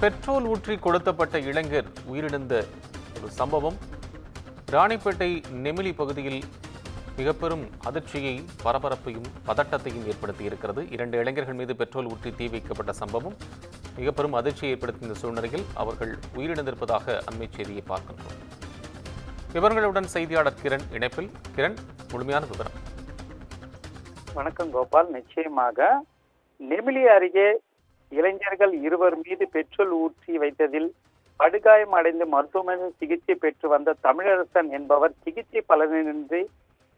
Petrol ஊற்றி கொளுத்தப்பட்ட இளைஞர் உயிரிழந்த ஒரு சம்பவம் ராணிப்பேட்டை நெமிலி பகுதியில் மிக பெரும் அதிர்ச்சியை, பரபரப்பையும் பதட்டத்தையும் ஏற்படுத்தி இருக்கிறது. 2 இளைஞர்கள் மீது பெட்ரோல் ஊற்றி தீ வைக்கப்பட்ட சம்பவம் மிக பெரும் அதிர்ச்சியை ஏற்படுத்திய சூழ்நிலையில் அவர்கள் உயிரிழந்திருப்பதாக அண்மை செய்தியை பார்க்கின்றோம். விவரங்களுடன் செய்தியாளர் கிரண் இணைப்பில். கிரண், முழுமையான விவரம். வணக்கம் கோபால். நிச்சயமாக நெமிலி அருகே இளைஞர்கள் 2 மீது பெட்ரோல் ஊற்றி வைத்ததில் படுகாயம் அடைந்து மருத்துவமனையில் சிகிச்சை பெற்று வந்த தமிழரசன் என்பவர் சிகிச்சை பலனின்றி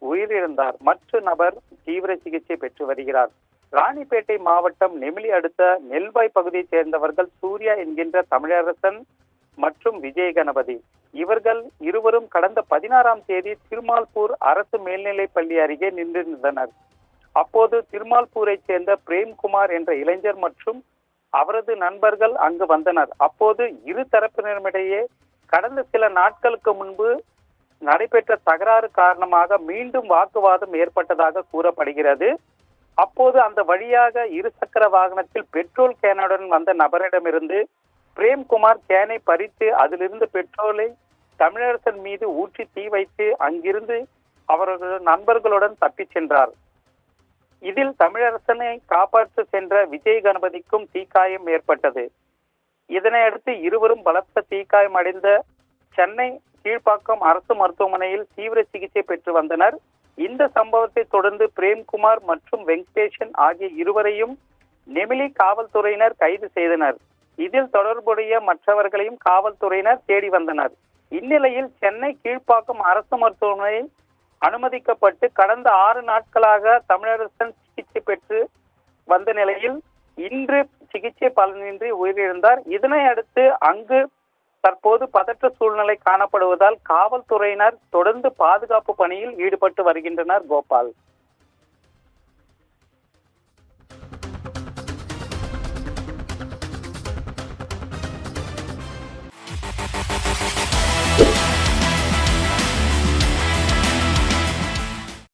உயிரிழந்தார். மற்ற நபர் தீவிர சிகிச்சை பெற்று வருகிறார். ராணிப்பேட்டை மாவட்டம் நெமிலி அடுத்த நெல்வாய் பகுதியைச் சேர்ந்தவர்கள் சூர்யா என்கின்ற தமிழரசன் மற்றும் விஜய் கணபதி. இவர்கள் இருவரும் கடந்த 16ஆம் தேதி திருமால்பூர் அரசு மேல்நிலைப் பள்ளி அருகே நின்றிருந்தனர். அப்போது திருமால்பூரை சேர்ந்த பிரேம்குமார் என்ற இளைஞர் மற்றும் அவரது நண்பர்கள் அங்கு வந்தனர். அப்போது இரு தரப்பினரிடையே கடந்த சில நாட்களுக்கு முன்பு நடைபெற்ற தகராறு காரணமாக மீண்டும் வாக்குவாதம் ஏற்பட்டதாக கூறப்படுகிறது. அப்போது அந்த வழியாக 2 சக்கர வாகனத்தில் பெட்ரோல் கேனுடன் வந்த நபரிடமிருந்து பிரேம்குமார் கேனை பறித்து அதிலிருந்து பெட்ரோலை தமிழரசன் மீது ஊற்றி தீ வைத்து அங்கிருந்து அவரது நண்பர்களுடன் தப்பிச் சென்றார். இதில் தமிழரசனை காப்பாற்ற சென்ற விஜய் கணபதிக்கும் தீக்காயம் ஏற்பட்டது. இதனையடுத்து இருவரும் பலத்த தீக்காயம் அடைந்த சென்னை கீழ்ப்பாக்கம் அரசு மருத்துவமனையில் தீவிர சிகிச்சை பெற்று வந்தனர். இந்த சம்பவத்தை தொடர்ந்து பிரேம்குமார் மற்றும் வெங்கடேசன் ஆகிய இருவரையும் நெமிலி காவல்துறையினர் கைது செய்தனர். இதில் தொடர்புடைய மற்றவர்களையும் காவல்துறையினர் தேடி வந்தனர். இந்நிலையில் சென்னை கீழ்ப்பாக்கம் அரசு மருத்துவமனையில் அனுமதிக்கப்பட்டு கடந்த 6 நாட்களாக தமிழரசன் சிகிச்சை பெற்று வந்த நிலையில் இன்று சிகிச்சை பலனின்றி உயிரிழந்தார். இதனை அடுத்து அங்கு தற்போது பதற்ற சூழ்நிலை காணப்படுவதால் காவல்துறையினர் தொடர்ந்து பாதுகாப்பு பணியில் ஈடுபட்டு வருகின்றனர். கோபால்.